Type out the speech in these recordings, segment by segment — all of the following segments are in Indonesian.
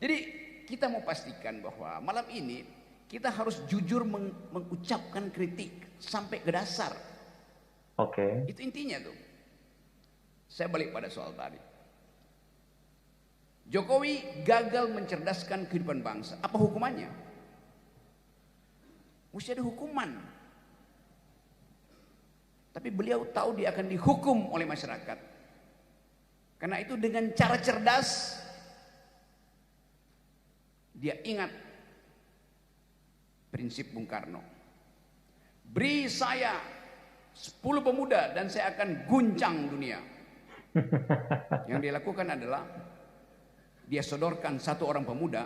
Jadi kita mau pastikan bahwa malam ini kita harus jujur mengucapkan kritik sampai ke dasar. Oke. Itu intinya tuh. Saya balik pada soal tadi. Jokowi gagal mencerdaskan kehidupan bangsa. Apa hukumannya? Mesti ada hukuman. Tapi beliau tahu dia akan dihukum oleh masyarakat. Karena itu dengan cara cerdas, dia ingat prinsip Bung Karno. Beri saya 10 pemuda dan saya akan guncang dunia. Yang dia lakukan adalah dia sodorkan 1 orang pemuda.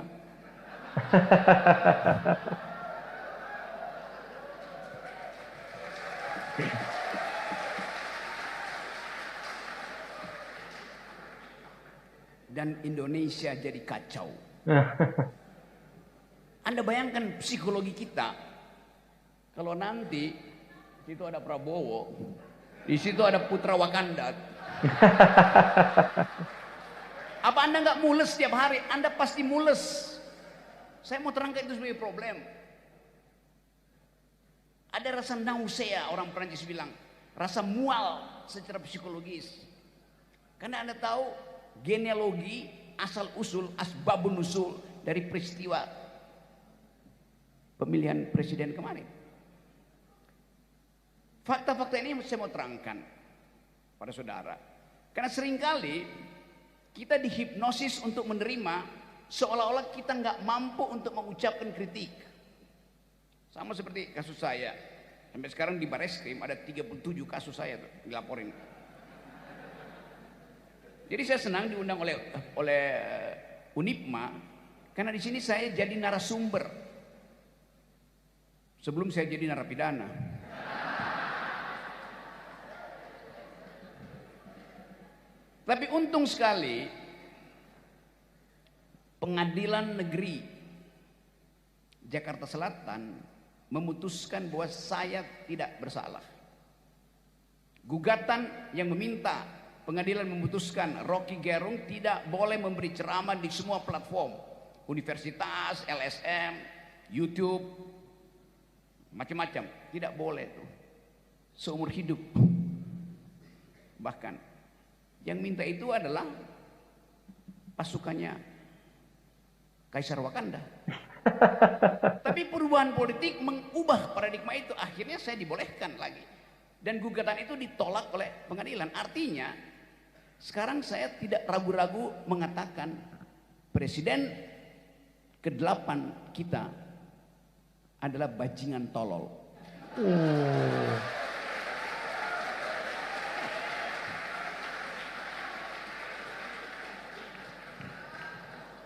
Dan Indonesia jadi kacau. Anda bayangkan psikologi kita kalau nanti di situ ada Prabowo, di situ ada Putra Wakanda. Apa Anda nggak mules setiap hari? Anda pasti mules. Saya mau terangkan itu sebagai problem. Ada rasa nausea, orang Perancis bilang, rasa mual secara psikologis. Karena Anda tahu genealogi, asal usul, asbabun nusul dari peristiwa pemilihan presiden kemarin. Fakta-fakta ini saya mau terangkan pada saudara. Karena seringkali kita dihipnosis untuk menerima seolah-olah kita nggak mampu untuk mengucapkan kritik. Sama seperti kasus saya. Sampai sekarang di Bareskrim ada 37 kasus saya tuh dilaporin. Jadi saya senang diundang oleh Unipma karena di sini saya jadi narasumber sebelum saya jadi narapidana. Tapi untung sekali Pengadilan Negeri Jakarta Selatan memutuskan bahwa saya tidak bersalah. Gugatan yang meminta pengadilan memutuskan Rocky Gerung tidak boleh memberi ceramah di semua platform, universitas, LSM, YouTube, macam-macam, tidak boleh tuh, seumur hidup. Bahkan yang minta itu adalah pasukannya Kaisar Wakanda. Tapi perubahan politik mengubah paradigma itu, akhirnya saya dibolehkan lagi. Dan gugatan itu ditolak oleh pengadilan. Artinya sekarang saya tidak ragu-ragu mengatakan presiden ke-8 kita adalah bajingan tolol.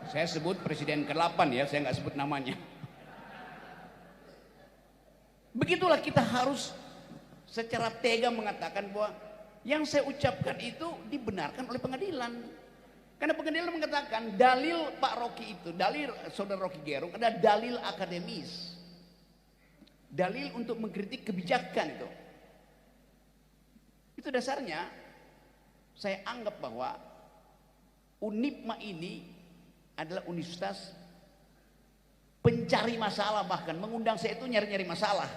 Saya sebut presiden ke-8 ya, saya nggak sebut namanya. Begitulah kita harus secara tega mengatakan bahwa yang saya ucapkan itu dibenarkan oleh pengadilan. Karena pengadilan mengatakan dalil Pak Rocky itu, dalil saudara Rocky Gerung adalah dalil akademis. Dalil untuk mengkritik kebijakan itu. Itu dasarnya saya anggap bahwa Unipma ini adalah universitas pencari masalah, bahkan mengundang saya itu nyari-nyari masalah.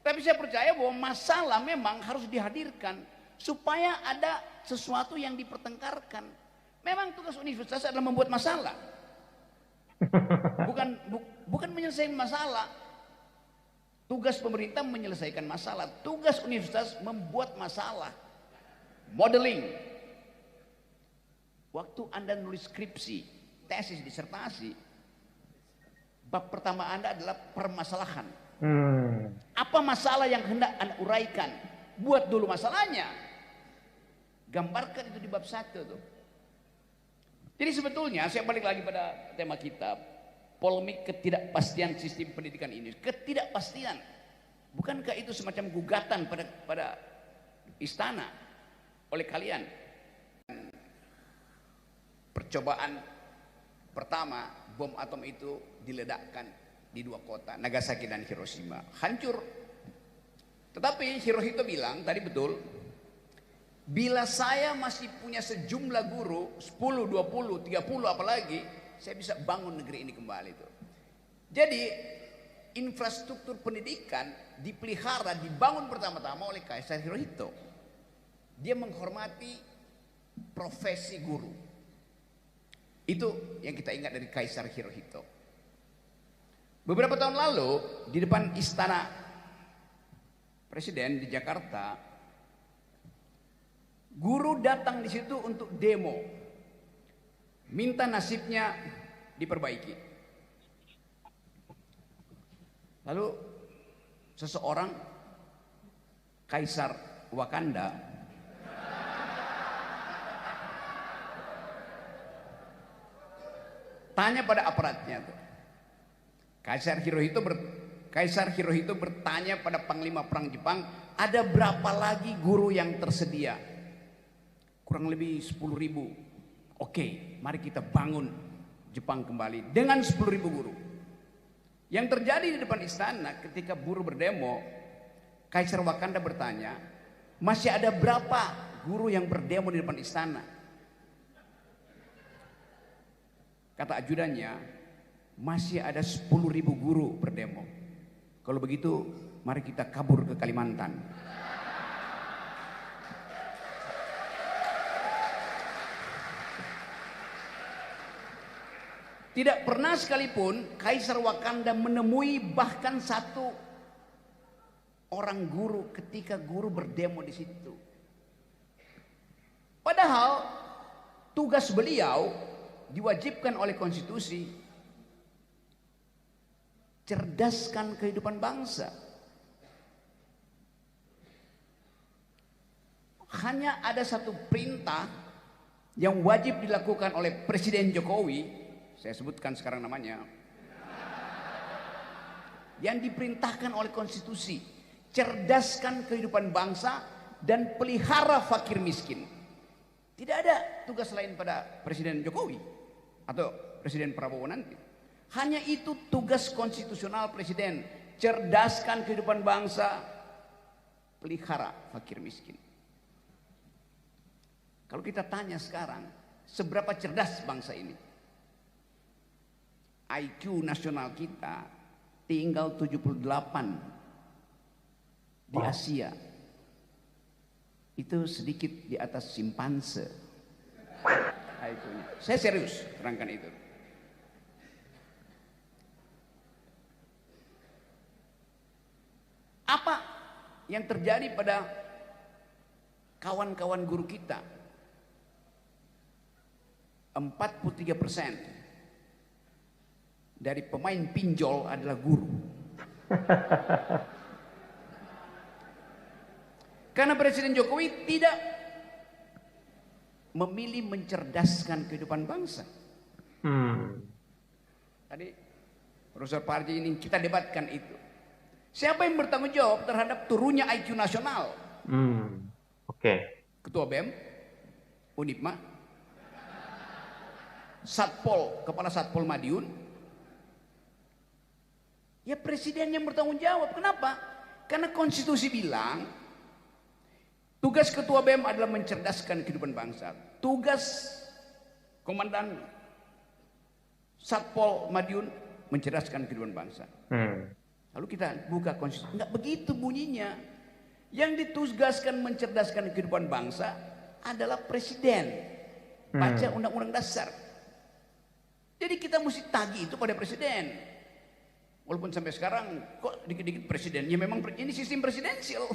Tapi saya percaya bahwa masalah memang harus dihadirkan supaya ada sesuatu yang dipertengkarkan. Memang tugas universitas adalah membuat masalah, bukan menyelesaikan masalah. Tugas pemerintah menyelesaikan masalah, tugas universitas membuat masalah, modeling. Waktu Anda nulis skripsi, tesis, disertasi, bab pertama Anda adalah permasalahan. Apa masalah yang hendak Anda uraikan? Buat dulu masalahnya. Gambarkan itu di bab 1 tuh. Jadi sebetulnya saya balik lagi pada tema kita, polemik ketidakpastian sistem pendidikan ini. Ketidakpastian. Bukankah itu semacam gugatan pada istana oleh kalian? Percobaan pertama bom atom itu diledakkan di 2 kota, Nagasaki dan Hiroshima, hancur. Tetapi Hirohito bilang tadi betul, Bila saya masih punya sejumlah guru, 10, 20, 30 apalagi, saya bisa bangun negeri ini kembali tuh. Jadi infrastruktur pendidikan dipelihara, dibangun pertama-tama oleh Kaisar Hirohito. Dia menghormati profesi guru. Itu yang kita ingat dari Kaisar Hirohito. Beberapa tahun lalu di depan istana Presiden di Jakarta, guru datang di situ untuk demo, minta nasibnya diperbaiki. Lalu seseorang, Kaisar Wakanda, tanya pada aparatnya tuh. Kaisar Hirohito bertanya pada Panglima Perang Jepang, ada berapa lagi guru yang tersedia? Kurang lebih 10.000. Oke, mari kita bangun Jepang kembali dengan 10.000 guru. Yang terjadi di depan istana ketika buruh berdemo, Kaisar Wakanda bertanya, masih ada berapa guru yang berdemo di depan istana? Kata ajudannya, masih ada 10.000 guru berdemo. Kalau begitu, mari kita kabur ke Kalimantan. Tidak pernah sekalipun Kaisar Wakanda menemui bahkan satu orang guru ketika guru berdemo di situ. Padahal tugas beliau diwajibkan oleh konstitusi, cerdaskan kehidupan bangsa. Hanya ada satu perintah yang wajib dilakukan oleh Presiden Jokowi, saya sebutkan sekarang namanya, yang diperintahkan oleh konstitusi, cerdaskan kehidupan bangsa dan pelihara fakir miskin. Tidak ada tugas lain pada Presiden Jokowi atau Presiden Prabowo nanti. Hanya itu tugas konstitusional Presiden, cerdaskan kehidupan bangsa, pelihara fakir miskin. Kalau kita tanya sekarang, seberapa cerdas bangsa ini? IQ nasional kita tinggal 78 di Asia. Itu sedikit di atas simpanse IQ-nya. Saya serius terangkan itu. Apa yang terjadi pada kawan-kawan guru kita? 43% dari pemain pinjol adalah guru. Karena Presiden Jokowi tidak memilih mencerdaskan kehidupan bangsa. Tadi Profesor Parji ini kita debatkan itu. Siapa yang bertanggung jawab terhadap turunnya IQ nasional? Ketua BEM, Unipma, Satpol, Kepala Satpol Madiun. Ya presiden yang bertanggung jawab. Kenapa? Karena konstitusi bilang tugas Ketua BEM adalah mencerdaskan kehidupan bangsa. Tugas Komandan Satpol Madiun mencerdaskan kehidupan bangsa. Lalu kita buka konstitusi, enggak begitu bunyinya. Yang ditugaskan mencerdaskan kehidupan bangsa adalah presiden. Baca undang-undang dasar. Jadi kita mesti tagih itu pada presiden. Walaupun sampai sekarang kok dikit-dikit presiden, ya memang ini sistem presidensial.